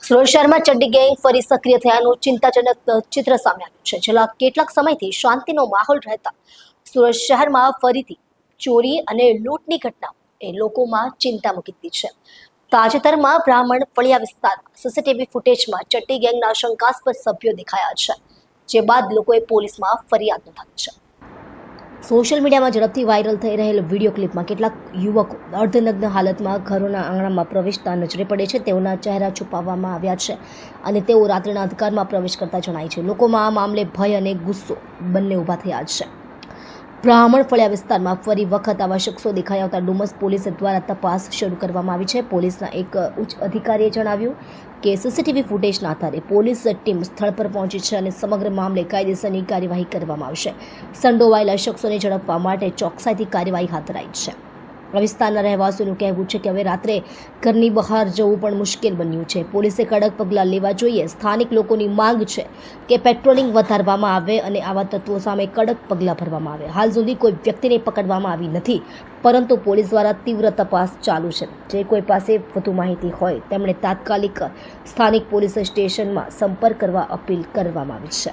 સુરત શહેરમાં ચડ્ડી ગેંગ ફરી સક્રિય થયાનું ચિંતાજનક ચિત્ર સામે આવ્યું છે. છેલ્લા કેટલાક સમયથી શાંતિનો માહોલ રહેતા સુરત શહેરમાં ફરીથી ચોરી અને લૂંટની ઘટનાઓ એ લોકોમાં ચિંતા મૂકી દીધી છે. તાજેતરમાં બ્રાહ્મણ ફળિયા વિસ્તારમાં સીસીટીવી ફૂટેજમાં ચડ્ડી ગેંગના શંકાસ્પદ સભ્યો દેખાયા છે, જે બાદ લોકોએ પોલીસમાં ફરિયાદ નોંધાવી છે. સોશિયલ મીડિયામાં ઝડપથી વાયરલ થઈ રહેલ વિડીયો ક્લિપમાં કેટલાક યુવકો અર્ધનગ્ન હાલતમાં ઘરોના આંગણામાં પ્રવેશતા નજરે પડે છે. તેઓના ચહેરા છુપાવવામાં આવ્યા છે અને તેઓ રાત્રિના અંધકારમાં પ્રવેશ કરતા જણાય છે. લોકોમાં આ મામલે ભય અને ગુસ્સો બંને ઊભા થયા છે. બ્રાહ્મણ ફળિયા વિસ્તારમાં ફરી વખત આવા શખ્સો દેખાઈ આવતા ડુમસ પોલીસ દ્વારા તપાસ શરૂ કરવામાં આવી છે. પોલીસના એક ઉચ્ચ અધિકારીએ જણાવ્યું કે સીસીટીવી ફૂટેજના આધારે પોલીસ ટીમ સ્થળ પર પહોંચી છે અને સમગ્ર મામલે કાયદેસરની કાર્યવાહી કરવામાં આવશે. સંડોવાયેલા શખ્સોને ઝડપવા માટે ચોકસાઈથી કાર્યવાહી હાથ ધરાઈ છે. વિસ્તારના રહેવાસીઓનું કહેવું છે કે હવે રાત્રે ઘરની બહાર જવું પણ મુશ્કેલ બન્યું છે. પોલીસે કડક પગલાં લેવા જોઈએ. સ્થાનિક લોકોની માંગ છે કે પેટ્રોલિંગ વધારવામાં આવે અને આવા તત્વો સામે કડક પગલાં ભરવામાં આવે. હાલ સુધી કોઈ વ્યક્તિને પકડવામાં આવી નથી, પરંતુ પોલીસ દ્વારા તીવ્ર તપાસ ચાલુ છે. જે કોઈ પાસે વધુ માહિતી હોય તેમણે તાત્કાલિક સ્થાનિક પોલીસ સ્ટેશનમાં સંપર્ક કરવા અપીલ કરવામાં આવી છે.